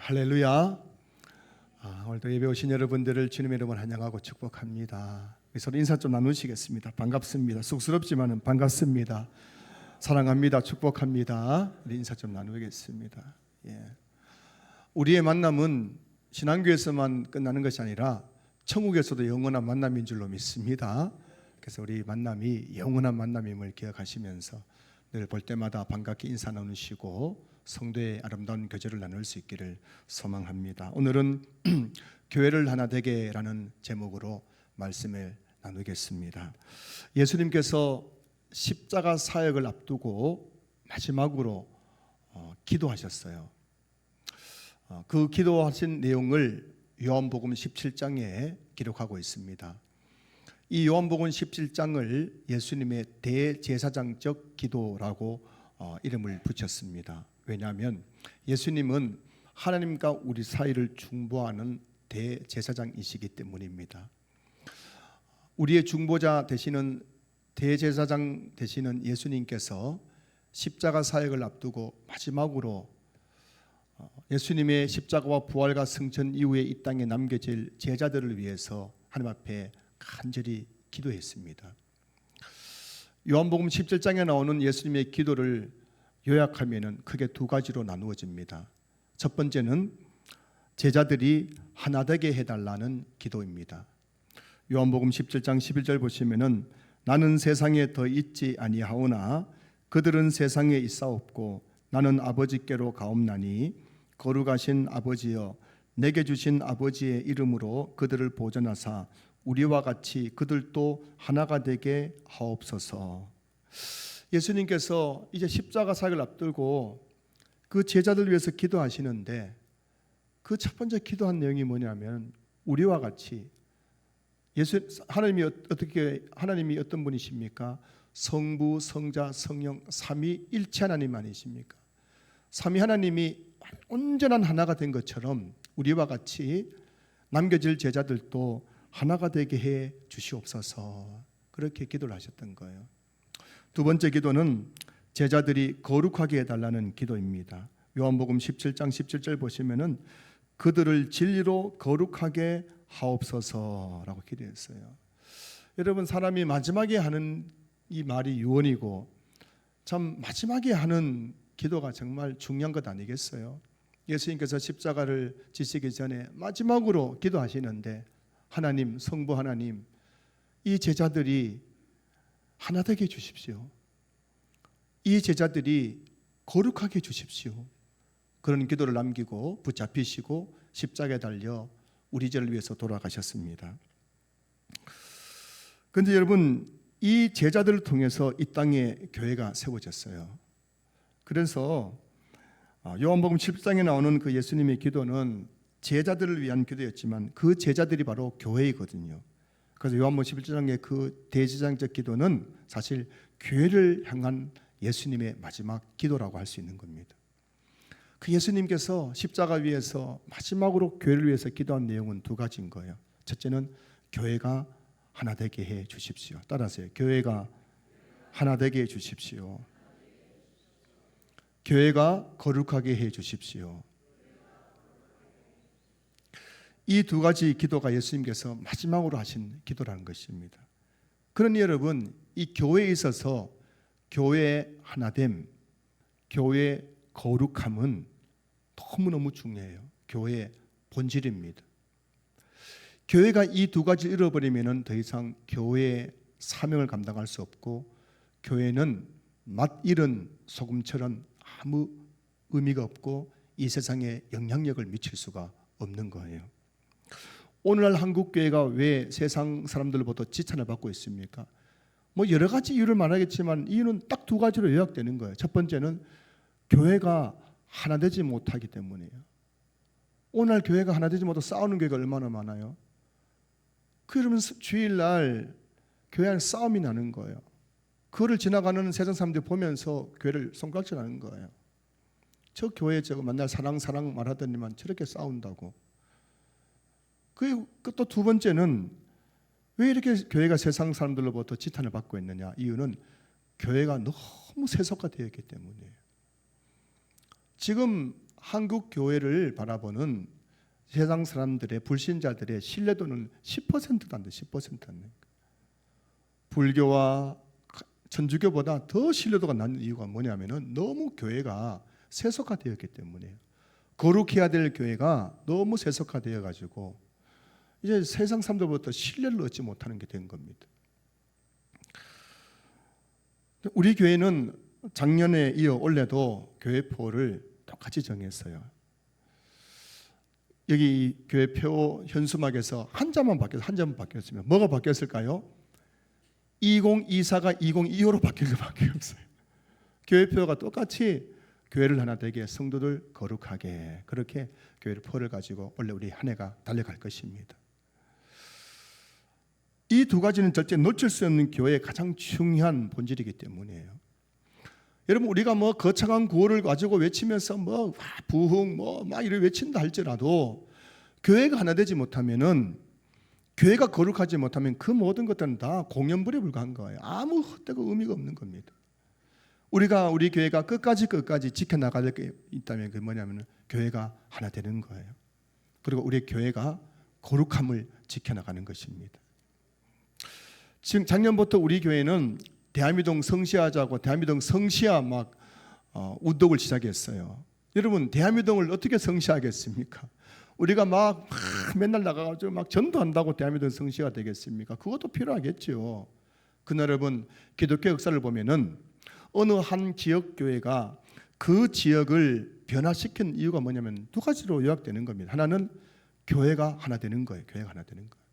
할렐루야. 오늘도 예배 오신 여러분들을 주님의 이름으로 환영하고 축복합니다. 서로 인사 좀 나누시겠습니다. 반갑습니다. 쑥스럽지만 반갑습니다. 사랑합니다. 축복합니다. 우리 인사 좀 나누겠습니다. 우리의 만남은 신앙교에서만 끝나는 것이 아니라 천국에서도 영원한 만남인 줄로 믿습니다. 그래서 우리 만남이 영원한 만남임을 기억하시면서 늘 볼 때마다 반갑게 인사 나누시고 성도의 아름다운 교제를 나눌 수 있기를 소망합니다. 오늘은 교회를 하나 되게라는 제목으로 말씀을 나누겠습니다. 예수님께서 십자가 사역을 앞두고 마지막으로 기도하셨어요. 그 기도하신 내용을 요한복음 17장에 기록하고 있습니다. 이 요한복음 17장을 예수님의 대제사장적 기도라고 이름을 붙였습니다. 왜냐하면 예수님은 하나님과 우리 사이를 중보하는 대제사장이시기 때문입니다. 우리의 중보자 되시는 대제사장 되시는 예수님께서 십자가 사역을 앞두고 마지막으로 예수님의 십자가와 부활과 승천 이후에 이 땅에 남겨질 제자들을 위해서 하나님 앞에 간절히 기도했습니다. 요한복음 17장에 나오는 예수님의 기도를 요약하면 크게 두 가지로 나누어집니다. 첫 번째는 제자들이 하나 되게 해달라는 기도입니다. 요한복음 17장 11절 보시면은 나는 세상에 더 있지 아니하오나 그들은 세상에 있사옵고 나는 아버지께로 가옵나니 거룩하신 아버지여 내게 주신 아버지의 이름으로 그들을 보존하사 우리와 같이 그들도 하나가 되게 하옵소서. 예수님께서 이제 십자가 사역을 앞두고 그 제자들 위해서 기도하시는데 그 첫 번째 기도한 내용이 뭐냐면 우리와 같이 하나님이 어떤 분이십니까? 성부, 성자, 성령 삼위일체 하나님 아니십니까? 삼위 하나님이 온전한 하나가 된 것처럼 우리와 같이 남겨질 제자들도 하나가 되게 해 주시옵소서. 그렇게 기도를 하셨던 거예요. 두 번째 기도는 제자들이 거룩하게 해달라는 기도입니다. 요한복음 17장 17절 보시면은 그들을 진리로 거룩하게 하옵소서라고 기도했어요. 여러분, 사람이 마지막에 하는 이 말이 유언이고 참 마지막에 하는 기도가 정말 중요한 것 아니겠어요? 예수님께서 십자가를 지시기 전에 마지막으로 기도하시는데 하나님, 성부 하나님, 이 제자들이 하나 되게 해주십시오. 이 제자들이 거룩하게 해주십시오. 그런 기도를 남기고 붙잡히시고 십자가에 달려 우리 죄를 위해서 돌아가셨습니다. 그런데 여러분, 이 제자들을 통해서 이 땅에 교회가 세워졌어요. 그래서 요한복음 7장에 나오는 그 예수님의 기도는 제자들을 위한 기도였지만 그 제자들이 바로 교회이거든요. 그래서 요한복음 11장의 그 대제사장적 기도는 사실 교회를 향한 예수님의 마지막 기도라고 할 수 있는 겁니다. 그 예수님께서 십자가 위에서 마지막으로 교회를 위해서 기도한 내용은 두 가지인 거예요. 첫째는 교회가 하나 되게 해 주십시오. 따라하세요. 교회가 하나 되게 해 주십시오. 교회가 거룩하게 해 주십시오. 이 두 가지 기도가 예수님께서 마지막으로 하신 기도라는 것입니다. 그러니 여러분, 이 교회에 있어서 교회의 하나됨, 교회의 거룩함은 너무너무 중요해요. 교회의 본질입니다. 교회가 이 두 가지를 잃어버리면 더 이상 교회의 사명을 감당할 수 없고 교회는 맛 잃은 소금처럼 아무 의미가 없고 이 세상에 영향력을 미칠 수가 없는 거예요. 오늘날 한국교회가 왜 세상 사람들로부터 지탄을 받고 있습니까? 여러 가지 이유를 말하겠지만 이유는 딱 두 가지로 요약되는 거예요. 첫 번째는 교회가 하나 되지 못하기 때문이에요. 오늘날 교회가 하나 되지 못하고 싸우는 교회가 얼마나 많아요. 그러면 주일날 교회 안에 싸움이 나는 거예요. 그거를 지나가는 세상 사람들이 보면서 교회를 손가락질하는 거예요. 저 교회 저거 맨날 사랑 말하더니만 저렇게 싸운다고. 또 두 번째는 왜 이렇게 교회가 세상 사람들로부터 지탄을 받고 있느냐? 이유는 교회가 너무 세속화되어 있기 때문이에요. 지금 한국 교회를 바라보는 세상 사람들의 불신자들의 신뢰도는 10%도 안 돼. 10%도 안 돼. 불교와 천주교보다 더 신뢰도가 낮은 이유가 뭐냐면은 너무 교회가 세속화되었기 때문이에요. 거룩해야 될 교회가 너무 세속화되어 가지고 이제 세상 사람들로부터 신뢰를 얻지 못하는 게 된 겁니다. 우리 교회는 작년에 이어 올해도 교회표를 똑같이 정했어요. 여기 교회표 현수막에서 한 자만 바뀌었으면 뭐가 바뀌었을까요? 2024가 2025로 바뀔 수밖에 없어요. 교회표가 똑같이 교회를 하나 되게 성도들 거룩하게 그렇게 교회를 표를 가지고 원래 우리 한 해가 달려갈 것입니다. 이 두 가지는 절대 놓칠 수 없는 교회의 가장 중요한 본질이기 때문이에요. 여러분 우리가 뭐 거창한 구호를 가지고 외치면서 뭐 부흥 막 이렇게 외친다 할지라도 교회가 하나 되지 못하면은 교회가 거룩하지 못하면 그 모든 것들은 다 공연불에 불과한 거예요. 아무 헛되고 의미가 없는 겁니다. 우리가 우리 교회가 끝까지 지켜나갈 게 있다면 그게 뭐냐면 교회가 하나 되는 거예요. 그리고 우리 교회가 거룩함을 지켜나가는 것입니다. 지금 작년부터 우리 교회는 대한민국 성시하자고 대한민국 성시하 운동을 시작했어요. 여러분 대한민국을 어떻게 성시하겠습니까? 우리가 막 맨날 나가가지고 막 전도한다고 대한민국 성시가 되겠습니까? 그것도 필요하겠죠. 그날 여러분 기독교 역사를 보면은 어느 한 지역 교회가 그 지역을 변화시킨 이유가 뭐냐면 두 가지로 요약되는 겁니다. 하나는 교회가 하나 되는 거예요. 교회가 하나 되는 거예요.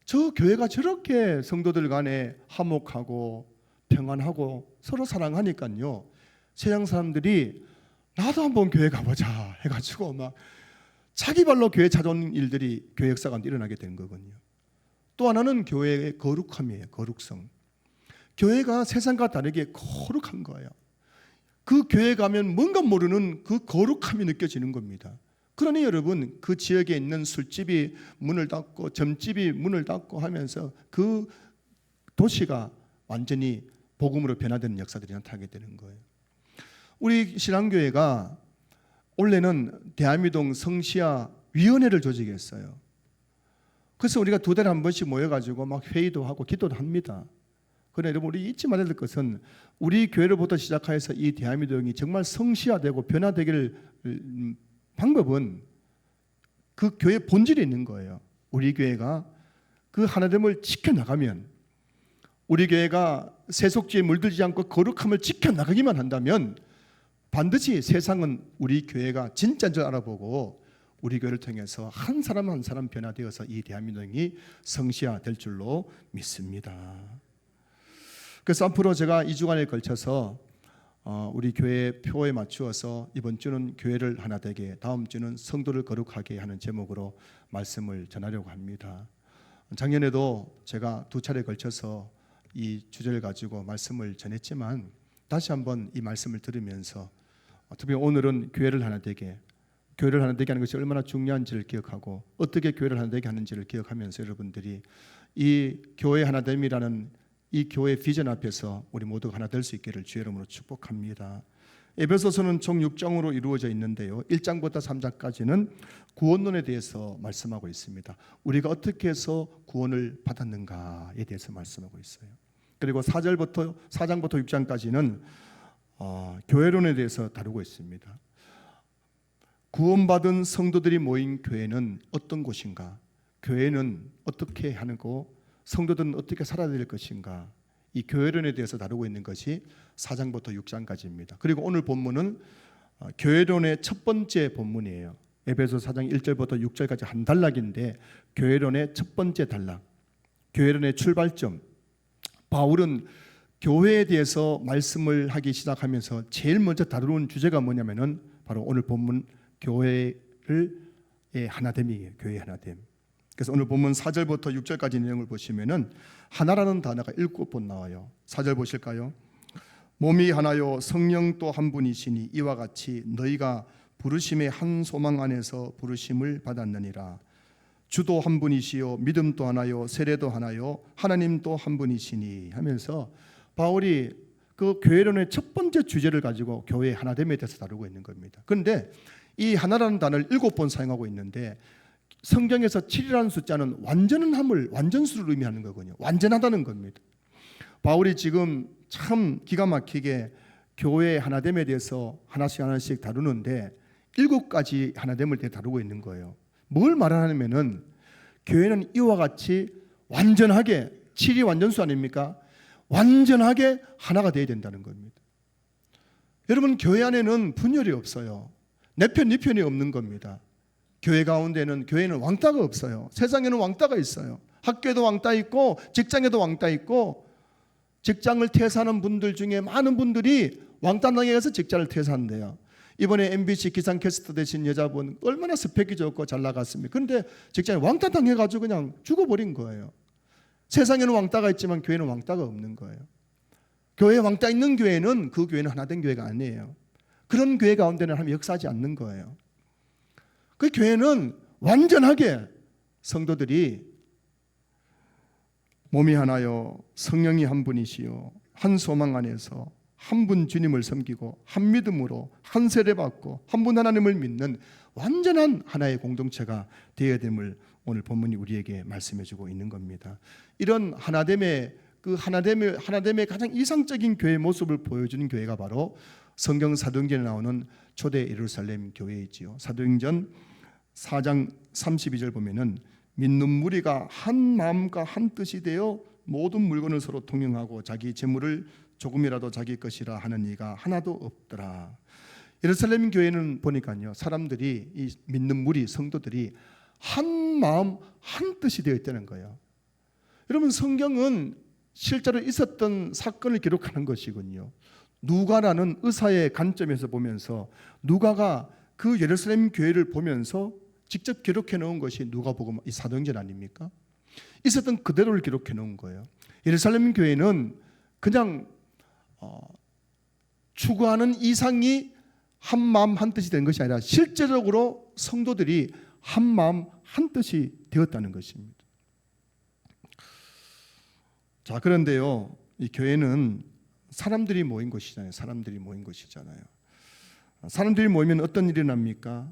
저 교회가 저렇게 성도들 간에 화목하고 평안하고 서로 사랑하니까요. 세상 사람들이 나도 한번 교회 가보자 해가지고 막 자기 발로 교회 찾아온 일들이 교회 역사 가운데 일어나게 되는 거거든요. 또 하나는 교회의 거룩함이에요. 거룩성. 교회가 세상과 다르게 거룩한 거예요. 그 교회 가면 뭔가 모르는 그 거룩함이 느껴지는 겁니다. 그러니 여러분 그 지역에 있는 술집이 문을 닫고 점집이 문을 닫고 하면서 그 도시가 완전히 복음으로 변화되는 역사들이 나타나게 되는 거예요. 우리 신앙교회가 원래는 대한민국 성시하 위원회를 조직했어요. 그래서 우리가 두 달에 한 번씩 모여가지고 막 회의도 하고 기도도 합니다. 그러나 여러분 우리 잊지 말아야 될 것은 우리 교회로부터 시작해서 이 대한민국이 정말 성시화되고 변화되길 방법은 그 교회의 본질에 있는 거예요. 우리 교회가 그 하나됨을 지켜나가면 우리 교회가 세속주의에 물들지 않고 거룩함을 지켜나가기만 한다면 반드시 세상은 우리 교회가 진짜인 줄 알아보고 우리 교회를 통해서 한 사람 한 사람 변화되어서 이 대한민국이 성시화될 줄로 믿습니다. 그래서 앞으로 제가 2주간에 걸쳐서 우리 교회 표에 맞추어서 이번 주는 교회를 하나 되게, 다음 주는 성도를 거룩하게 하는 제목으로 말씀을 전하려고 합니다. 작년에도 제가 두 차례 걸쳐서 이 주제를 가지고 말씀을 전했지만 다시 한번 이 말씀을 들으면서 특히 오늘은 교회를 하나 되게 하는 것이 얼마나 중요한지를 기억하고 어떻게 교회를 하나 되게 하는지를 기억하면서 여러분들이 이 교회 하나됨이라는 이 교회 비전 앞에서 우리 모두가 하나 될 수 있기를 주의 이름으로 축복합니다. 에베소서는 총 6장으로 이루어져 있는데요. 1장부터 3장까지는 구원론에 대해서 말씀하고 있습니다. 우리가 어떻게 해서 구원을 받았는가에 대해서 말씀하고 있어요. 그리고 4장부터 6장까지는 교회론에 대해서 다루고 있습니다. 구원받은 성도들이 모인 교회는 어떤 곳인가? 교회는 어떻게 하고 성도들은 어떻게 살아야 될 것인가? 이 교회론에 대해서 다루고 있는 것이 4장부터 6장까지입니다. 그리고 오늘 본문은 교회론의 첫 번째 본문이에요. 에베소 4장 1절부터 6절까지 한 단락인데 교회론의 첫 번째 단락, 교회론의 출발점. 바울은 교회에 대해서 말씀을 하기 시작하면서 제일 먼저 다루는 주제가 뭐냐면은 바로 오늘 본문 교회의 하나됨이에요. 교회의 하나됨. 그래서 오늘 본문 4절부터 6절까지 내용을 보시면은 하나라는 단어가 7번 나와요. 4절 보실까요? 몸이 하나요 성령 또 한 분이시니 이와 같이 너희가 부르심의 한 소망 안에서 부르심을 받았느니라. 주도 한 분이시요 믿음도 하나요 세례도 하나요 하나님 또 한 분이시니 하면서 바울이 그 교회론의 첫 번째 주제를 가지고 교회의 하나됨에 대해서 다루고 있는 겁니다. 그런데 이 하나라는 단어를 7번 사용하고 있는데 성경에서 7이라는 숫자는 완전함을, 완전수를 의미하는 거거든요. 완전하다는 겁니다. 바울이 지금 참 기가 막히게 교회의 하나됨에 대해서 하나씩 다루는데 7가지 하나됨을 다루고 있는 거예요. 뭘 말하냐면은 교회는 이와 같이 완전하게, 7이 완전수 아닙니까? 완전하게 하나가 되어야 된다는 겁니다. 여러분, 교회 안에는 분열이 없어요. 내 편, 네 편이 없는 겁니다. 교회 가운데는, 교회는 왕따가 없어요. 세상에는 왕따가 있어요. 학교에도 왕따 있고 직장에도 왕따 있고, 직장을 퇴사하는 분들 중에 많은 분들이 왕따 당해서 직장을 퇴사한대요. 이번에 MBC 기상캐스터 되신 여자분 얼마나 스펙이 좋고 잘 나갔습니까? 그런데 직장에 왕따 당해가지고 그냥 죽어버린 거예요. 세상에는 왕따가 있지만 교회는 왕따가 없는 거예요. 교회에 왕따 있는 교회는 그 교회는 하나된 교회가 아니에요. 그런 교회 가운데는 하나님 역사하지 않는 거예요. 그 교회는 완전하게 성도들이 몸이 하나요, 성령이 한 분이시요, 한 소망 안에서 한 분 주님을 섬기고 한 믿음으로 한 세례 받고 한 분 하나님을 믿는 완전한 하나의 공동체가 되어야 됨을 오늘 본문이 우리에게 말씀해주고 있는 겁니다. 이런 하나됨의 가장 이상적인 교회의 모습을 보여주는 교회가 바로 성경 사도행전에 나오는 초대 예루살렘 교회이지요. 사도행전 4장 32절 보면은 믿는 무리가 한 마음과 한 뜻이 되어 모든 물건을 서로 통용하고 자기 재물을 조금이라도 자기 것이라 하는 이가 하나도 없더라. 예루살렘 교회는 보니까요, 사람들이, 이 믿는 무리, 성도들이 한 마음 한 뜻이 되어 있다는 거예요. 여러분, 성경은 실제로 있었던 사건을 기록하는 것이군요. 누가라는 의사의 관점에서 보면서, 누가가 그 예루살렘 교회를 보면서 직접 기록해 놓은 것이 누가복음, 이 사도행전 아닙니까? 있었던 그대로를 기록해 놓은 거예요. 예루살렘 교회는 그냥 추구하는 이상이 한 마음 한 뜻이 된 것이 아니라 실제적으로 성도들이 한 마음 한 뜻이 되었다는 것입니다. 자, 그런데요, 이 교회는 사람들이 모인 곳이잖아요. 사람들이 모이면 어떤 일이 납니까?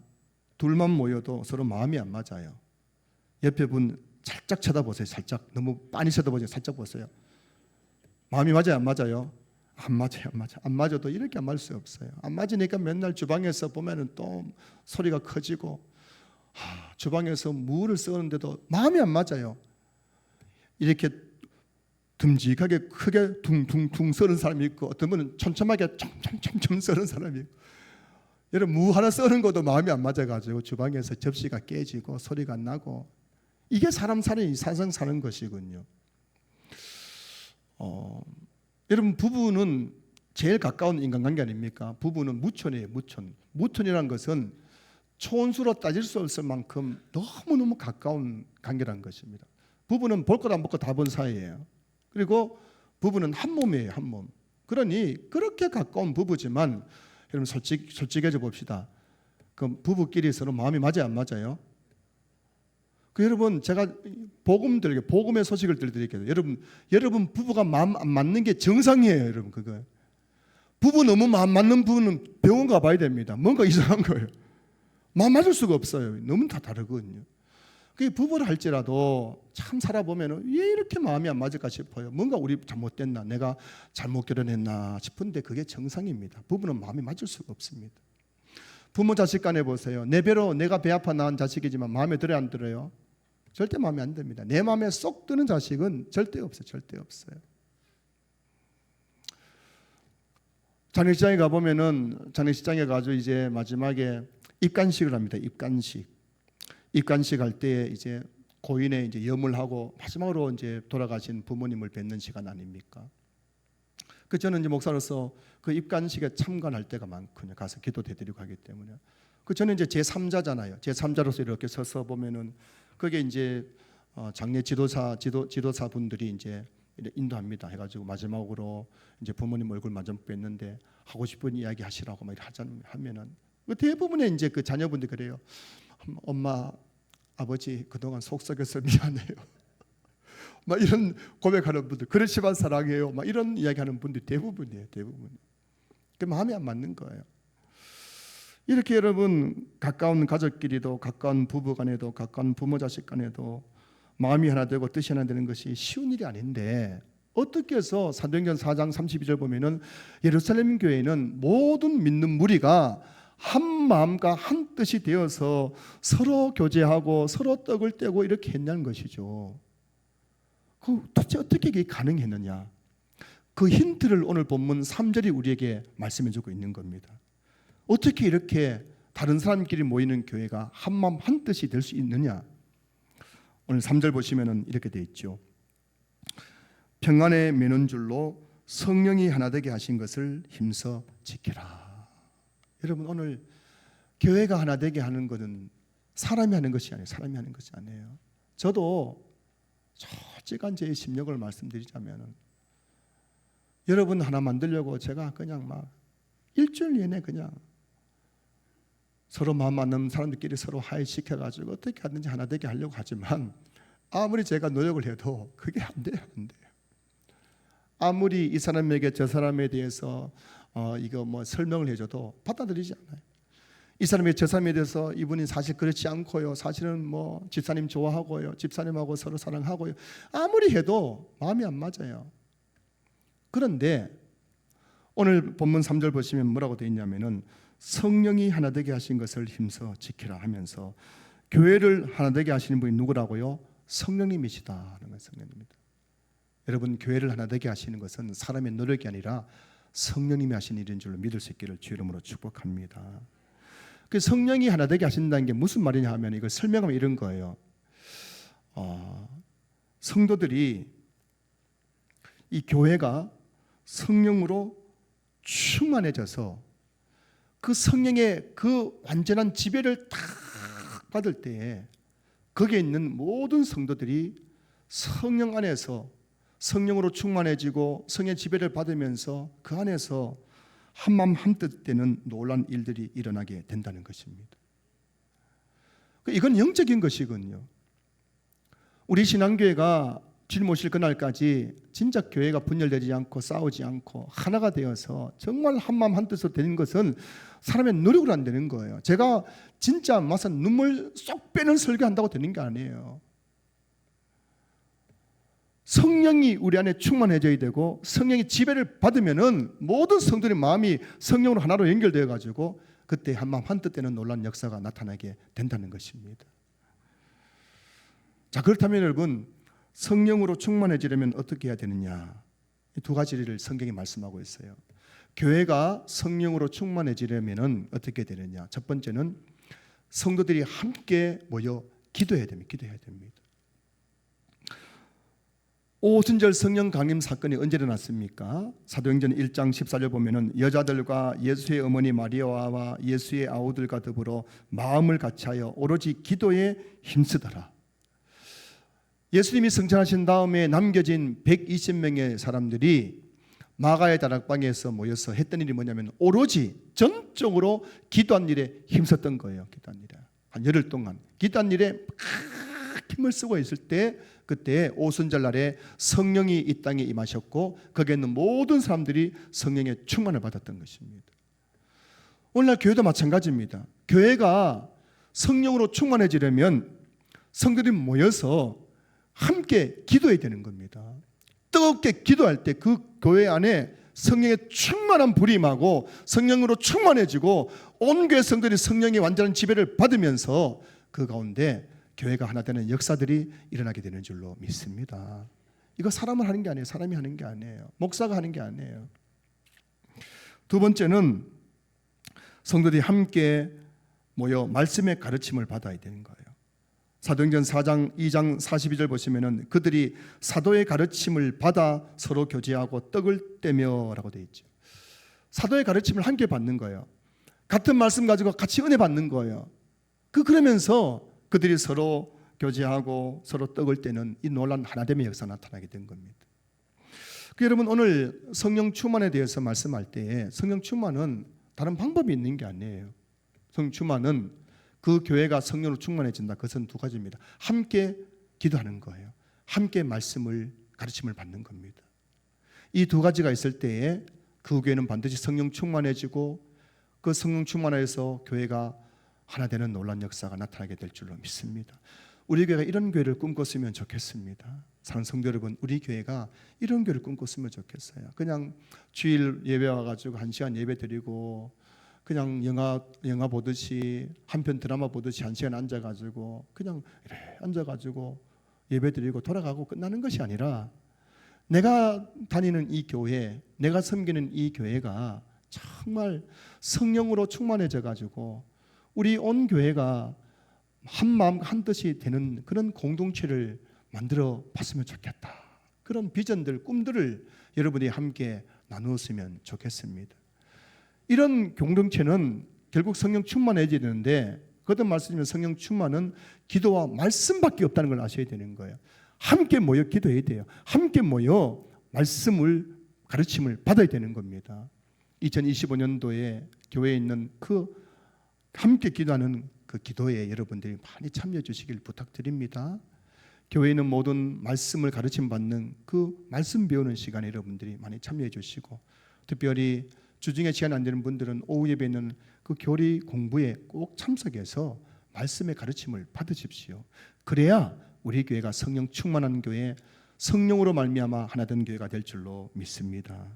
둘만 모여도 서로 마음이 안 맞아요. 옆에 분 살짝 쳐다보세요. 살짝, 너무 많이 쳐다보세요. 살짝 보세요. 마음이 맞아요, 안 맞아요? 안 맞아도 이렇게 안 맞을 수 없어요. 안 맞으니까 맨날 주방에서 보면은 또 소리가 커지고, 주방에서 무를 쏘는데도 마음이 안 맞아요. 이렇게 듬직하게 크게 둥둥둥 쏘는 사람이 있고, 어떤 분은 촘촘하게 촘촘촘 쏘는 사람이 있고. 여러분, 무 하나 쏘는 것도 마음이 안 맞아가지고 주방에서 접시가 깨지고 소리가 안 나고, 이게 사람 사는 것이군요. 여러분, 부부는 제일 가까운 인간관계 아닙니까? 부부는 무촌이에요. 무촌이라는 것은 초혼수로 따질 수 없을 만큼 너무너무 가까운 관계라는 것입니다. 부부는 볼 것 안 볼 것 다 본 사이예요. 그리고 부부는 한 몸이에요. 한 몸. 그러니 그렇게 가까운 부부지만, 여러분, 솔직해져 봅시다. 그 부부끼리 서로 마음이 맞아요, 안 맞아요? 여러분, 제가 복음의 소식을 들려드릴게요. 여러분 부부가 마음 안 맞는 게 정상이에요. 여러분, 그거. 부부 너무 마음 맞는 부부는 병원 가봐야 됩니다. 뭔가 이상한 거예요. 마음 맞을 수가 없어요. 너무 다 다르거든요. 그 부부를 할지라도 참 살아보면 왜 이렇게 마음이 안 맞을까 싶어요. 뭔가 우리 잘못됐나, 내가 잘못 결혼했나 싶은데 그게 정상입니다. 부부는 마음이 맞을 수가 없습니다. 부모 자식 간에 보세요. 내 배로 내가 배 아파 낳은 자식이지만 마음에 들어요, 안 들어요? 절대 마음에 안 듭니다. 내 마음에 쏙 드는 자식은 절대 없어요. 장례식장에 가보면은, 장례식장에 가서 이제 마지막에 입간식을 합니다. 입간식 할 때 이제 고인의 이제 염을 하고 마지막으로 이제 돌아가신 부모님을 뵙는 시간 아닙니까? 저는 이제 목사로서 그 입간식에 참관할 때가 많거든요. 가서 기도 드리고 하기 때문에. 저는 이제 제3자잖아요. 제3자로서 이렇게 서서 보면은 그게 이제 장례 지도사 분들이 이제 인도합니다. 해가지고 마지막으로 이제 부모님 얼굴 마저 뵀는데 하고 싶은 이야기 하시라고 막 하면은 대부분의 이제 그 자녀분들 그래요. 엄마, 아버지 그동안 속 썩여서 미안해요. 막 이런 고백하는 분들, 그렇지만 사랑해요, 막 이런 이야기하는 분들이 대부분이에요. 대부분. 그 마음이 안 맞는 거예요. 이렇게 여러분 가까운 가족끼리도, 가까운 부부간에도, 가까운 부모 자식 간에도 마음이 하나 되고 뜻이 하나 되는 것이 쉬운 일이 아닌데, 어떻게 해서 사도행전 4장 32절 보면은 예루살렘 교회는 모든 믿는 무리가 한 마음과 한 뜻이 되어서 서로 교제하고 서로 떡을 떼고 이렇게 했냐는 것이죠. 그 도대체 어떻게 이게 가능했느냐? 그 힌트를 오늘 본문 3절이 우리에게 말씀해 주고 있는 겁니다. 어떻게 이렇게 다른 사람끼리 모이는 교회가 한 마음 한 뜻이 될 수 있느냐? 오늘 3절 보시면은 이렇게 되어 있죠. 평안에 매는 줄로 성령이 하나 되게 하신 것을 힘써 지키라. 여러분, 오늘 교회가 하나 되게 하는 것은 사람이 하는 것이 아니에요. 사람이 하는 것이 아니에요. 저도 솔직한 제 심령을 말씀드리자면, 여러분 하나 만들려고 제가 그냥 막 일주일 내내 그냥 서로 마음 맞는 사람들끼리 서로 화해시켜가지고 어떻게 하든지 하나 되게 하려고 하지만, 아무리 제가 노력을 해도 그게 안 돼요. 안 돼요. 아무리 이 사람에게 저 사람에 대해서 이거 뭐 설명을 해줘도 받아들이지 않아요. 이 사람이 저 사람에 대해서 이분이 사실 그렇지 않고요, 사실은 뭐 집사님 좋아하고요, 집사님하고 서로 사랑하고요, 아무리 해도 마음이 안 맞아요. 그런데 오늘 본문 3절 보시면 뭐라고 되어 있냐면은 성령이 하나 되게 하신 것을 힘써 지키라 하면서, 교회를 하나 되게 하시는 분이 누구라고요? 성령님이시다 하는 건 성령입니다. 여러분, 교회를 하나 되게 하시는 것은 사람의 노력이 아니라 성령님이 하신 일인 줄로 믿을 수 있기를 주 이름으로 축복합니다. 그 성령이 하나 되게 하신다는 게 무슨 말이냐 하면, 이걸 설명하면 이런 거예요. 성도들이, 이 교회가 성령으로 충만해져서 그 성령의 그 완전한 지배를 딱 받을 때에 거기에 있는 모든 성도들이 성령 안에서 성령으로 충만해지고 성의 지배를 받으면서 그 안에서 한마음 한뜻 되는 놀라운 일들이 일어나게 된다는 것입니다. 이건 영적인 것이거든요. 우리 신앙교회가 주님 오실 그날까지 진짜 교회가 분열되지 않고 싸우지 않고 하나가 되어서 정말 한마음 한뜻으로 되는 것은 사람의 노력으로 안 되는 거예요. 제가 진짜 막상 눈물 쏙 빼는 설교한다고 되는 게 아니에요. 성령이 우리 안에 충만해져야 되고, 성령의 지배를 받으면은 모든 성도의 마음이 성령으로 하나로 연결되어 가지고 그때 한마음 한뜻 되는 놀라운 역사가 나타나게 된다는 것입니다. 자, 그렇다면 여러분, 성령으로 충만해지려면 어떻게 해야 되느냐? 이 두 가지를 성경이 말씀하고 있어요. 교회가 성령으로 충만해지려면 어떻게 되느냐? 첫 번째는 성도들이 함께 모여 기도해야 됩니다. 기도해야 됩니다. 오순절 성령 강림 사건이 언제 일어났습니까? 사도행전 1장 14절 보면은 여자들과 예수의 어머니 마리아와 예수의 아우들과 더불어 마음을 같이하여 오로지 기도에 힘쓰더라. 예수님이 승천하신 다음에 남겨진 120명의 사람들이 마가의 다락방에서 모여서 했던 일이 뭐냐면 오로지 전적으로 기도한 일에 힘썼던 거예요. 기도한 일에 한 열흘 동안 기도한 일에 힘을 쓰고 있을 때, 그때 오순절 날에 성령이 이 땅에 임하셨고 거기에 있는 모든 사람들이 성령의 충만을 받았던 것입니다. 오늘날 교회도 마찬가지입니다. 교회가 성령으로 충만해지려면 성도들이 모여서 함께 기도해야 되는 겁니다. 뜨겁게 기도할 때 그 교회 안에 성령의 충만한 불이 임하고 성령으로 충만해지고 온 교회 성도들이 성령의 완전한 지배를 받으면서 그 가운데 교회가 하나 되는 역사들이 일어나게 되는 줄로 믿습니다. 이거 사람을 하는 게 아니에요. 사람이 하는 게 아니에요. 목사가 하는 게 아니에요. 두 번째는 성도들이 함께 모여 말씀의 가르침을 받아야 되는 거예요. 사도행전 4장 2장 42절 보시면은 그들이 사도의 가르침을 받아 서로 교제하고 떡을 떼며 라고 되어 있죠. 사도의 가르침을 함께 받는 거예요. 같은 말씀 가지고 같이 은혜 받는 거예요. 그러면서 그들이 서로 교제하고 서로 떡을 떼는 이 놀라운 하나됨의 역사가 나타나게 된 겁니다. 여러분, 오늘 성령 충만에 대해서 말씀할 때 성령 충만은 다른 방법이 있는 게 아니에요. 성령 충만은 그 교회가 성령으로 충만해진다. 그것은 두 가지입니다. 함께 기도하는 거예요. 함께 말씀을 가르침을 받는 겁니다. 이 두 가지가 있을 때에 그 교회는 반드시 성령 충만해지고 그 성령 충만해서 교회가 하나 되는 놀라운 역사가 나타나게 될 줄로 믿습니다. 우리 교회가 이런 교회를 꿈꿨으면 좋겠습니다. 사랑하는 성도 여러분, 우리 교회가 이런 교회를 꿈꿨으면 좋겠어요. 그냥 주일 예배 와가지고 1시간 예배 드리고 그냥 영화 보듯이 한 편 드라마 보듯이 1시간 앉아가지고 그냥 이래 앉아가지고 예배 드리고 돌아가고 끝나는 것이 아니라 내가 다니는 이 교회, 내가 섬기는 이 교회가 정말 성령으로 충만해져 가지고 우리 온 교회가 한 마음 한 뜻이 되는 그런 공동체를 만들어 봤으면 좋겠다. 그런 비전들, 꿈들을 여러분이 함께 나누었으면 좋겠습니다. 이런 공동체는 결국 성령 충만해져야 되는데 거듭 말씀드리면 성령 충만은 기도와 말씀밖에 없다는 걸 아셔야 되는 거예요. 함께 모여 기도해야 돼요. 함께 모여 말씀을 가르침을 받아야 되는 겁니다. 2025년도에 교회에 있는 그 함께 기도하는 그 기도에 여러분들이 많이 참여해 주시길 부탁드립니다. 교회는 모든 말씀을 가르침 받는 그 말씀 배우는 시간에 여러분들이 많이 참여해 주시고 특별히 주중에 시간 안 되는 분들은 오후 예배 있는 그 교리 공부에 꼭 참석해서 말씀의 가르침을 받으십시오. 그래야 우리 교회가 성령 충만한 교회, 성령으로 말미암아 하나 된 교회가 될 줄로 믿습니다.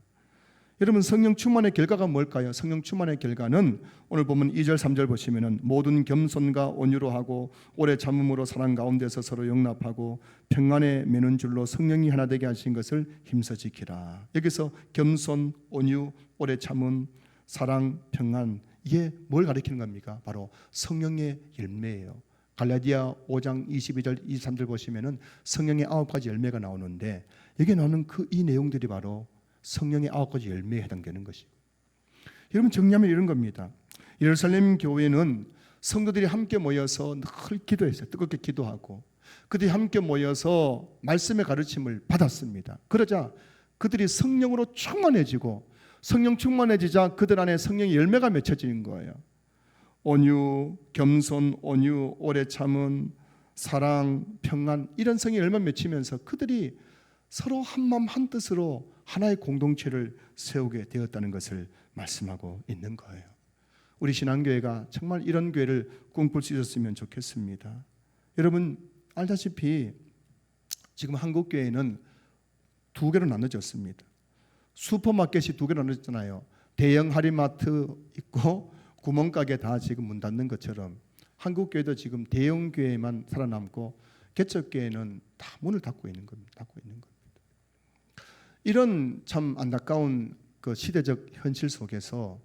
여러분 성령 충만의 결과가 뭘까요? 성령 충만의 결과는 오늘 보면 2절 3절 보시면은 모든 겸손과 온유로 하고 오래 참음으로 사랑 가운데서 서로 용납하고 평안에 매는 줄로 성령이 하나 되게 하신 것을 힘써 지키라. 여기서 겸손, 온유, 오래 참음, 사랑, 평안 이게 뭘 가리키는 겁니까? 바로 성령의 열매예요. 갈라디아 5장 22절 23절 보시면은 성령의 9가지 열매가 나오는데 여기 나오는 그 이 내용들이 바로 성령의 9가지 열매에 해당되는 것이고 여러분 정리하면 이런 겁니다. 예루살렘 교회는 성도들이 함께 모여서 늘 기도했어요. 뜨겁게 기도하고 그들이 함께 모여서 말씀의 가르침을 받았습니다. 그러자 그들이 성령으로 충만해지고 성령 충만해지자 그들 안에 성령의 열매가 맺혀지는 거예요. 온유, 겸손, 온유, 오래 참음, 사랑, 평안 이런 성의 열매 맺히면서 그들이 서로 한마음 한뜻으로 하나의 공동체를 세우게 되었다는 것을 말씀하고 있는 거예요. 우리 신앙교회가 정말 이런 교회를 꿈꿀 수 있었으면 좋겠습니다. 여러분 알다시피 지금 한국교회는 두 개로 나눠졌습니다. 슈퍼마켓이 두 개로 나눠졌잖아요. 대형 할인마트 있고 구멍가게 다 지금 문 닫는 것처럼 한국교회도 지금 대형교회만 살아남고 개척교회는 다 문을 닫고 있는 겁니다. 이런 참 안타까운 그 시대적 현실 속에서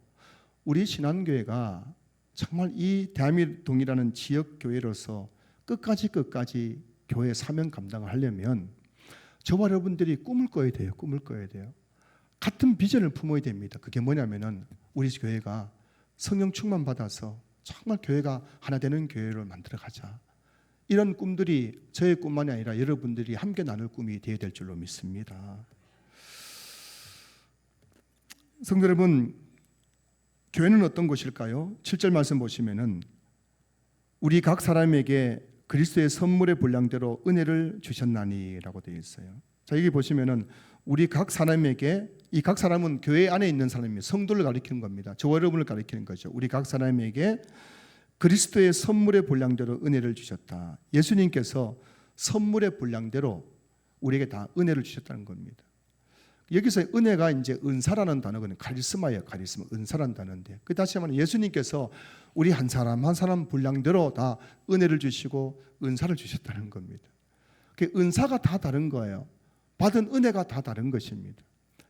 우리 신한교회가 정말 이 대한민국이라는 지역교회로서 끝까지 교회 사명 감당을 하려면 저와 여러분들이 꿈을 꿔야 돼요. 같은 비전을 품어야 됩니다. 그게 뭐냐면은 우리 교회가 성령 충만 받아서 정말 교회가 하나 되는 교회를 만들어 가자. 이런 꿈들이 저의 꿈만이 아니라 여러분들이 함께 나눌 꿈이 되어야 될 줄로 믿습니다. 성도 여러분, 교회는 어떤 곳일까요? 7절 말씀 보시면은 우리 각 사람에게 그리스도의 선물의 분량대로 은혜를 주셨나니라고 되어 있어요. 자, 여기 보시면은 우리 각 사람에게 이 각 사람은 교회 안에 있는 사람입니다. 성도를 가리키는 겁니다. 저와 여러분을 가리키는 거죠. 우리 각 사람에게 그리스도의 선물의 분량대로 은혜를 주셨다. 예수님께서 선물의 분량대로 우리에게 다 은혜를 주셨다는 겁니다. 여기서 은혜가 이제 은사라는 단어거든요. 카리스마예요. 카리스마. 은사라는 단어인데 그 다시 말하면 예수님께서 우리 한 사람 한 사람 분량대로 다 은혜를 주시고 은사를 주셨다는 겁니다. 그 은사가 다 다른 거예요. 받은 은혜가 다 다른 것입니다.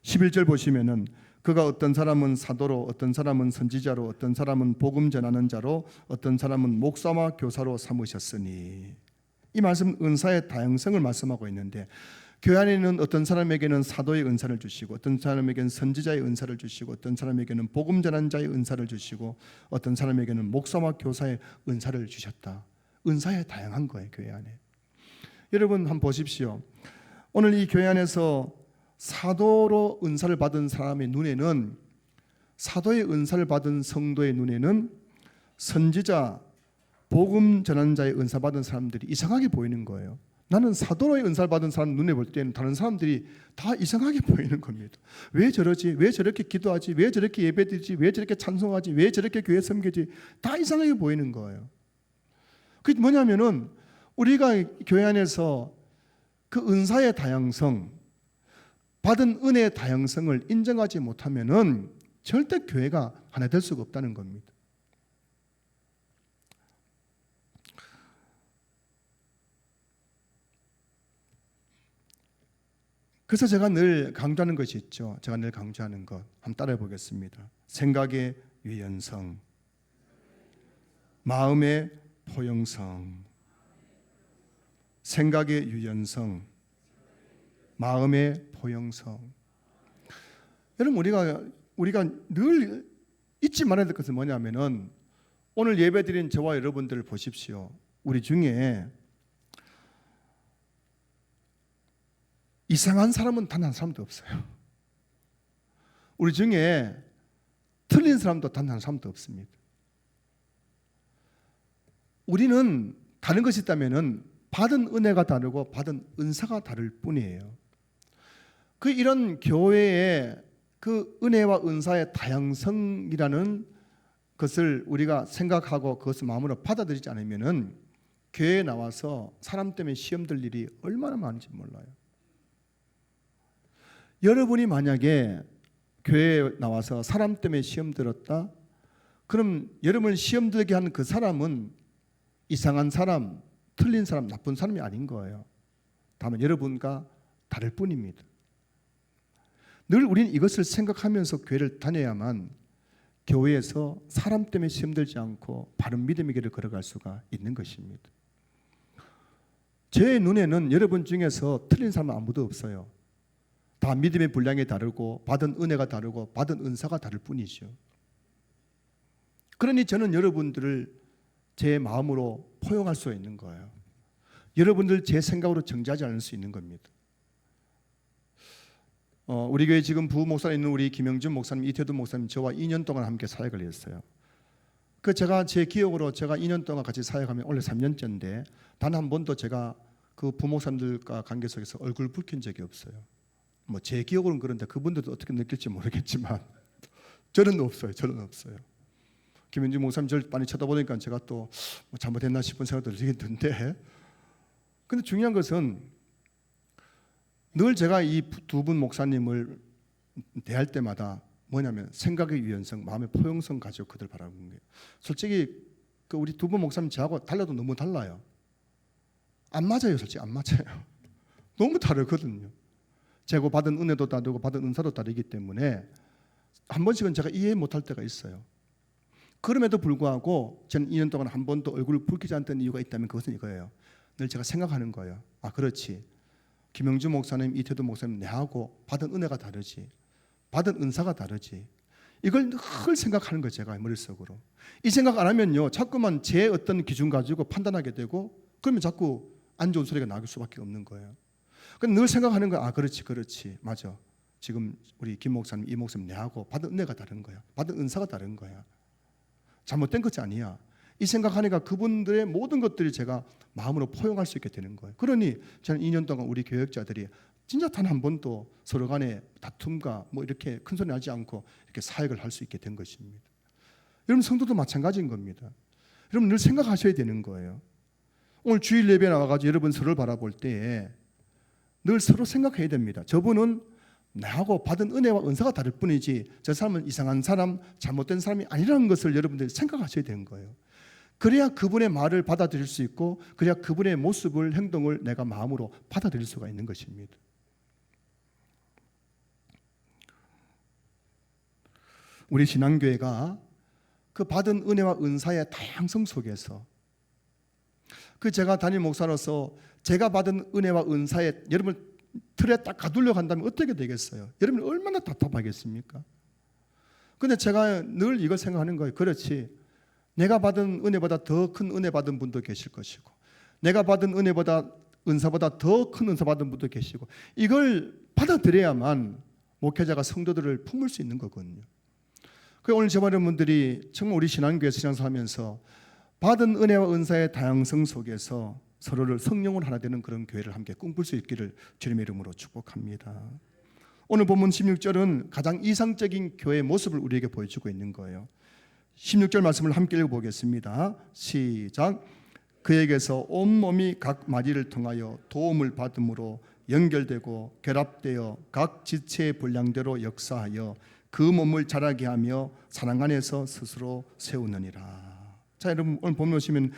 11절 보시면은 그가 어떤 사람은 사도로 어떤 사람은 선지자로 어떤 사람은 복음 전하는 자로 어떤 사람은 목사와 교사로 삼으셨으니 이 말씀은 은사의 다양성을 말씀하고 있는데 교회 안에 있는 어떤 사람에게는 사도의 은사를 주시고 어떤 사람에게는 선지자의 은사를 주시고 어떤 사람에게는 복음 전하는 자의 은사를 주시고 어떤 사람에게는 목사와 교사의 은사를 주셨다. 은사의 다양한 거예요. 교회 안에. 여러분 한번 보십시오. 오늘 이 교회 안에서 사도로 은사를 받은 사람의 눈에는 사도의 은사를 받은 성도의 눈에는 선지자, 복음 전하는 자의 은사 받은 사람들이 이상하게 보이는 거예요. 나는 사도로의 은사를 받은 사람 눈에 볼 때는 다른 사람들이 다 이상하게 보이는 겁니다. 왜 저러지? 왜 저렇게 기도하지? 왜 저렇게 예배드리지? 왜 저렇게 찬송하지? 왜 저렇게 교회 섬기지? 다 이상하게 보이는 거예요. 그게 뭐냐면은 우리가 교회 안에서 그 은사의 다양성, 받은 은혜의 다양성을 인정하지 못하면은 절대 교회가 하나 될 수가 없다는 겁니다. 그래서 제가 늘 강조하는 것이 있죠. 제가 늘 강조하는 것 한번 따라해 보겠습니다. 생각의 유연성, 마음의 포용성, 생각의 유연성, 마음의 포용성. 여러분 우리가 늘 잊지 말아야 될 것은 뭐냐면은 오늘 예배드린 저와 여러분들을 보십시오. 우리 중에 이상한 사람은 단 한 사람도 없어요. 우리 중에 틀린 사람도 단 한 사람도 없습니다. 우리는 다른 것이 있다면은 받은 은혜가 다르고 받은 은사가 다를 뿐이에요. 이런 교회의 그 은혜와 은사의 다양성이라는 것을 우리가 생각하고 그것을 마음으로 받아들이지 않으면은 교회에 나와서 사람 때문에 시험 들 일이 얼마나 많은지 몰라요. 여러분이 만약에 교회에 나와서 사람 때문에 시험 들었다? 그럼 여러분을 시험 들게 한 그 사람은 이상한 사람, 틀린 사람, 나쁜 사람이 아닌 거예요. 다만 여러분과 다를 뿐입니다. 늘 우리는 이것을 생각하면서 교회를 다녀야만 교회에서 사람 때문에 시험 들지 않고 바른 믿음의 길을 걸어갈 수가 있는 것입니다. 제 눈에는 여러분 중에서 틀린 사람은 아무도 없어요. 다 믿음의 분량이 다르고 받은 은혜가 다르고 받은 은사가 다를 뿐이죠. 그러니 저는 여러분들을 제 마음으로 포용할 수 있는 거예요. 여러분들 제 생각으로 정죄하지 않을 수 있는 겁니다. 우리 교회 지금 부목사에 있는 우리 김영준 목사님, 이태두 목사님 저와 2년 동안 함께 사역을 했어요. 제가 제 기억으로 제가 2년 동안 같이 사역하면 원래 3년째인데 단 한 번도 제가 그 부목사님들과 관계 속에서 얼굴 붉힌 적이 없어요. 제 기억으로는 그런데 그분들도 어떻게 느낄지 모르겠지만 저는 없어요. 김현주 목사님 저를 많이 쳐다보니까 제가 또 잘못했나 싶은 생각도 들겠는데, 근데 중요한 것은 늘 제가 이 두 분 목사님을 대할 때마다 뭐냐면 생각의 유연성, 마음의 포용성 가지고 그들 바라보는 거예요. 솔직히 우리 두 분 목사님 저하고 달라도 너무 달라요. 안 맞아요. 솔직히 안 맞아요. 너무 다르거든요. 제가 받은 은혜도 다르고 받은 은사도 다르기 때문에 한 번씩은 제가 이해 못할 때가 있어요. 그럼에도 불구하고 저는 2년 동안 한 번도 얼굴을 붉히지 않던 이유가 있다면 그것은 이거예요. 늘 제가 생각하는 거예요. 그렇지. 김영주 목사님, 이태두 목사님 내하고 받은 은혜가 다르지. 받은 은사가 다르지. 이걸 늘 생각하는 거예요. 제가 머릿속으로. 이 생각 안 하면요. 자꾸만 제 어떤 기준 가지고 판단하게 되고 그러면 자꾸 안 좋은 소리가 나올 수밖에 없는 거예요. 늘 생각하는 거야. 그렇지. 맞아. 지금 우리 김 목사님, 이 목사님 내하고 받은 은혜가 다른 거야. 받은 은사가 다른 거야. 잘못된 것이 아니야. 이 생각하니까 그분들의 모든 것들이 제가 마음으로 포용할 수 있게 되는 거예요. 그러니 저는 2년 동안 우리 교역자들이 진짜 단 한 번도 서로 간에 다툼과 이렇게 큰 소리 나지 않고 이렇게 사역을 할 수 있게 된 것입니다. 여러분 성도도 마찬가지인 겁니다. 여러분 늘 생각하셔야 되는 거예요. 오늘 주일 예배 나와가지고 여러분 서로를 바라볼 때에 늘 서로 생각해야 됩니다. 저분은 나하고 받은 은혜와 은사가 다를 뿐이지 저 사람은 이상한 사람, 잘못된 사람이 아니라는 것을 여러분들이 생각하셔야 되는 거예요. 그래야 그분의 말을 받아들일 수 있고 그래야 그분의 모습을, 행동을 내가 마음으로 받아들일 수가 있는 것입니다. 우리 신앙교회가 그 받은 은혜와 은사의 다양성 속에서 제가 담임 목사로서 제가 받은 은혜와 은사에 여러분을 틀에 딱 가두려 간다면 어떻게 되겠어요? 여러분이 얼마나 답답하겠습니까? 근데 제가 늘 이걸 생각하는 거예요. 그렇지. 내가 받은 은혜보다 더 큰 은혜 받은 분도 계실 것이고 내가 받은 은혜보다 은사보다 더 큰 은사 받은 분도 계시고 이걸 받아들여야만 목회자가 성도들을 품을 수 있는 거거든요. 오늘 저와 여러분들이 정말 우리 신앙교회 신앙생활하면서 받은 은혜와 은사의 다양성 속에서 서로를 성령으로 하나 되는 그런 교회를 함께 꿈꿀 수 있기를 주님의 이름으로 축복합니다. 오늘 본문 16절은 가장 이상적인 교회의 모습을 우리에게 보여주고 있는 거예요. 16절 말씀을 함께 읽어보겠습니다. 시작. 그에게서 온몸이 각 마디를 통하여 도움을 받음으로 연결되고 결합되어 각 지체의 분량대로 역사하여 그 몸을 자라게 하며 사랑 안에서 스스로 세우느니라. 자, 여러분 오늘 보면 보시면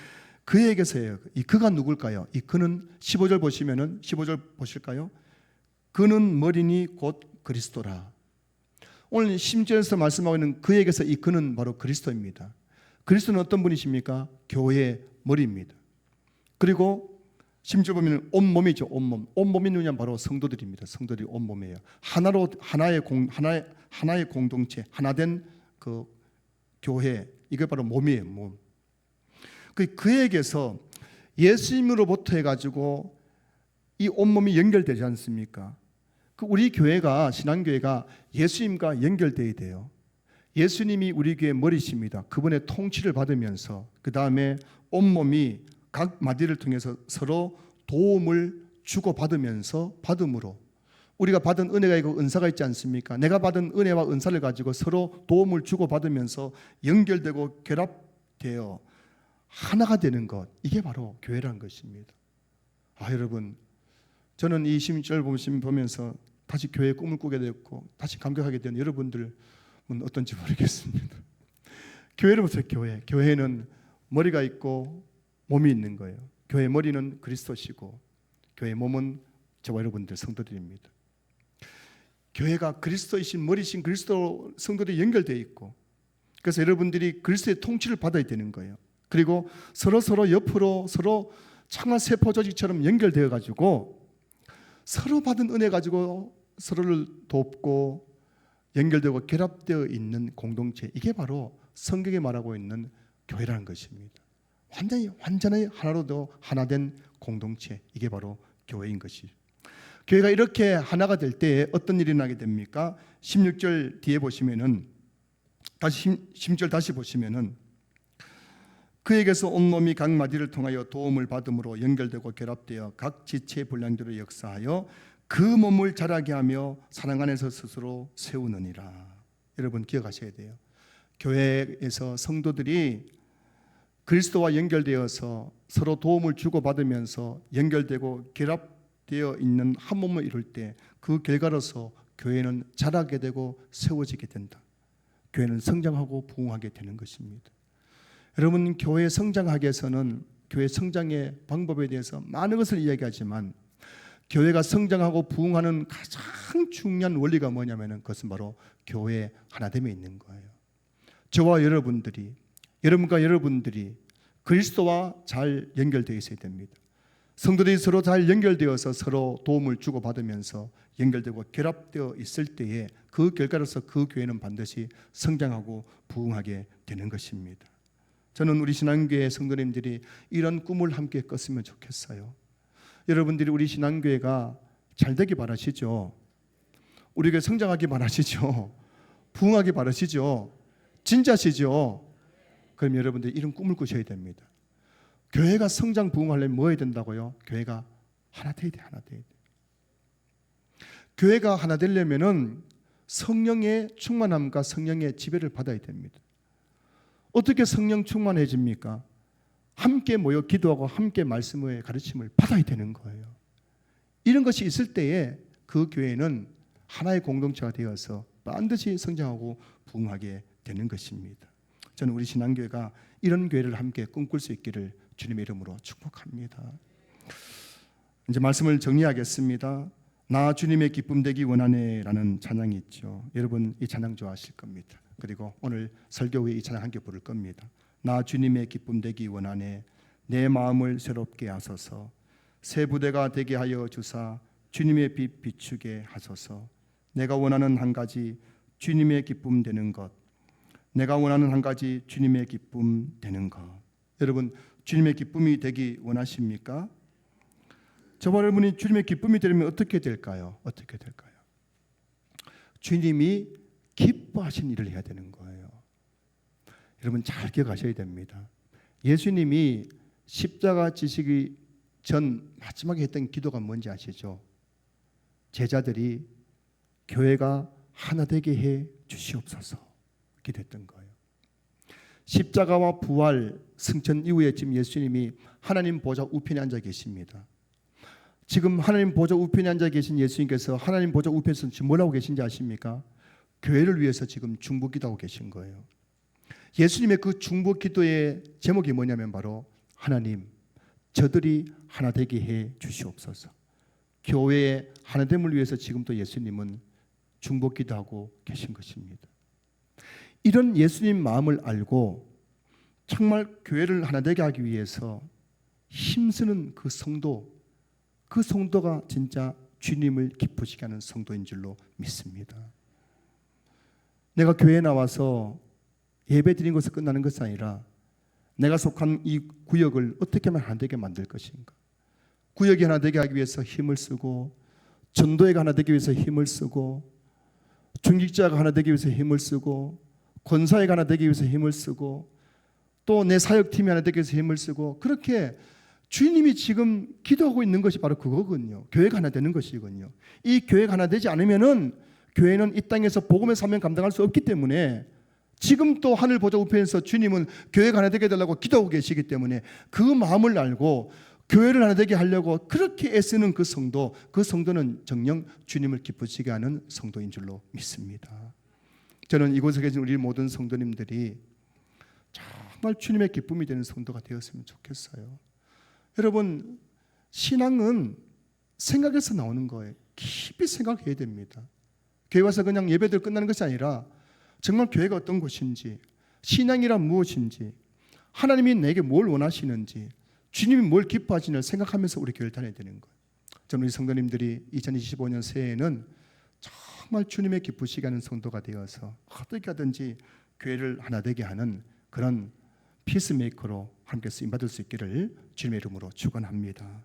그에게서예요. 이 그가 누굴까요? 이 그는 15절 보시면은 15절 보실까요? 그는 머리니 곧 그리스도라. 오늘 16절에서 말씀하고 있는 그에게서 이 그는 바로 그리스도입니다. 그리스도는 어떤 분이십니까? 교회의 머리입니다. 그리고 16절 보면 온몸이죠. 온몸이 누구냐? 바로 성도들입니다. 성도들이 온몸이에요. 하나의 공동체, 하나된 그 교회, 이게 바로 몸이에요. 몸. 그에게서 예수님으로부터 해가지고 이 온몸이 연결되지 않습니까? 우리 교회가, 신앙교회가 예수님과 연결되어야 돼요. 예수님이 우리 교회의 머리십니다. 그분의 통치를 받으면서 그 다음에 온몸이 각 마디를 통해서 서로 도움을 주고받으면서 받음으로 우리가 받은 은혜가 있고 은사가 있지 않습니까? 내가 받은 은혜와 은사를 가지고 서로 도움을 주고받으면서 연결되고 결합되어 하나가 되는 것, 이게 바로 교회라는 것입니다. 여러분, 저는 이 16절 보면서 다시 교회의 꿈을 꾸게 되었고 다시 감격하게 된 여러분들은 어떤지 모르겠습니다. 교회를 보세요. 교회는 머리가 있고 몸이 있는 거예요. 교회의 머리는 그리스도시고 교회의 몸은 저와 여러분들 성도들입니다. 교회가 그리스도이신 머리신 그리스도 성도들이 연결되어 있고, 그래서 여러분들이 그리스도의 통치를 받아야 되는 거예요. 그리고 서로 옆으로 서로 창한 세포 조직처럼 연결되어 가지고 서로 받은 은혜 가지고 서로를 돕고 연결되고 결합되어 있는 공동체, 이게 바로 성경에 말하고 있는 교회라는 것입니다. 완전히 하나로도 하나된 공동체, 이게 바로 교회인 것이. 교회가 이렇게 하나가 될 때에 어떤 일이 나게 됩니까? 16절 뒤에 보시면은 다시 16절 다시 보시면은 그에게서 온몸이 각 마디를 통하여 도움을 받음으로 연결되고 결합되어 각 지체의 분량대로 역사하여 그 몸을 자라게 하며 사랑 안에서 스스로 세우느니라. 여러분 기억하셔야 돼요. 교회에서 성도들이 그리스도와 연결되어서 서로 도움을 주고받으면서 연결되고 결합되어 있는 한 몸을 이룰 때 그 결과로서 교회는 자라게 되고 세워지게 된다. 교회는 성장하고 부흥하게 되는 것입니다. 여러분, 교회 성장하기 위해서는 교회 성장의 방법에 대해서 많은 것을 이야기하지만 교회가 성장하고 부흥하는 가장 중요한 원리가 뭐냐면 그것은 바로 교회의 하나됨에 있는 거예요. 저와 여러분들이, 여러분과 여러분들이 그리스도와 잘 연결되어 있어야 됩니다. 성도들이 서로 잘 연결되어서 서로 도움을 주고받으면서 연결되고 결합되어 있을 때에 그 결과로서 그 교회는 반드시 성장하고 부흥하게 되는 것입니다. 저는 우리 신앙교회 성도님들이 이런 꿈을 함께 꿨으면 좋겠어요. 여러분들이 우리 신앙교회가 잘 되기 바라시죠? 우리 교회 성장하기 바라시죠? 부흥하기 바라시죠? 진짜시죠? 그럼 여러분들이 이런 꿈을 꾸셔야 됩니다. 교회가 성장 부흥하려면 뭐 해야 된다고요? 교회가 하나 돼야 돼. 하나 돼야 돼. 교회가 하나 되려면은 성령의 충만함과 성령의 지배를 받아야 됩니다. 어떻게 성령 충만해집니까? 함께 모여 기도하고 함께 말씀의 가르침을 받아야 되는 거예요. 이런 것이 있을 때에 그 교회는 하나의 공동체가 되어서 반드시 성장하고 부흥하게 되는 것입니다. 저는 우리 신앙교회가 이런 교회를 함께 꿈꿀 수 있기를 주님의 이름으로 축복합니다. 이제 말씀을 정리하겠습니다. 나 주님의 기쁨 되기 원하네 라는 찬양이 있죠. 여러분 이 찬양 좋아하실 겁니다. 그리고 오늘 설교 후에 이 찬양 함께 부를 겁니다. 나 주님의 기쁨 되기 원하네 내 마음을 새롭게 하소서 새 부대가 되게 하여 주사 주님의 빛 비추게 하소서 내가 원하는 한 가지 주님의 기쁨 되는 것 내가 원하는 한 가지 주님의 기쁨 되는 것. 여러분 주님의 기쁨이 되기 원하십니까? 저와 여러분이 주님의 기쁨이 되려면 어떻게 될까요? 어떻게 될까요? 주님이 기뻐하신 일을 해야 되는 거예요. 여러분 잘 기억하셔야 됩니다. 예수님이 십자가 지시기 전 마지막에 했던 기도가 뭔지 아시죠? 제자들이 교회가 하나 되게 해 주시옵소서 기도했던 거예요. 십자가와 부활, 승천 이후에 지금 예수님이 하나님 보좌 우편에 앉아 계십니다. 지금 하나님 보좌 우편에 앉아 계신 예수님께서 하나님 보좌 우편에서 지금 뭘 하고 계신지 아십니까? 교회를 위해서 지금 중보기도하고 계신 거예요. 예수님의 그 중보기도의 제목이 뭐냐면 바로 하나님, 저들이 하나 되게 해 주시옵소서. 교회의 하나됨을 위해서 지금도 예수님은 중보기도하고 계신 것입니다. 이런 예수님 마음을 알고 정말 교회를 하나 되게 하기 위해서 힘쓰는 그 성도가 진짜 주님을 기쁘시게 하는 성도인 줄로 믿습니다. 내가 교회에 나와서 예배 드린 것에 끝나는 것이 아니라 내가 속한 이 구역을 어떻게 하면 하나 되게 만들 것인가, 구역이 하나 되게 하기 위해서 힘을 쓰고, 전도회가 하나 되기 위해서 힘을 쓰고, 중직자가 하나 되기 위해서 힘을 쓰고, 권사회가 하나 되기 위해서 힘을 쓰고, 또 내 사역팀이 하나 되기 위해서 힘을 쓰고, 그렇게 주님이 지금 기도하고 있는 것이 바로 그거거든요. 교회가 하나 되는 것이거든요. 이 교회가 하나 되지 않으면은 교회는 이 땅에서 복음의 사명 감당할 수 없기 때문에 지금 또 하늘 보좌 우편에서 주님은 교회가 하나 되게 해달라고 기도하고 계시기 때문에 그 마음을 알고 교회를 하나 되게 하려고 그렇게 애쓰는 그 성도는 정녕 주님을 기쁘시게 하는 성도인 줄로 믿습니다. 저는 이곳에 계신 우리 모든 성도님들이 정말 주님의 기쁨이 되는 성도가 되었으면 좋겠어요. 여러분, 신앙은 생각에서 나오는 거예요. 깊이 생각해야 됩니다. 교회 와서 그냥 예배들 끝나는 것이 아니라 정말 교회가 어떤 곳인지, 신앙이란 무엇인지, 하나님이 내게 뭘 원하시는지, 주님이 뭘 기뻐하시는지 생각하면서 우리 교회를 다녀야 되는 거예요. 저는 우리 성도님들이 2025년 새해에는 정말 주님의 기쁘시게 하는 성도가 되어서 어떻게 하든지 교회를 하나 되게 하는 그런 피스메이커로 함께 쓰임받을 수 있기를 주님의 이름으로 축원합니다.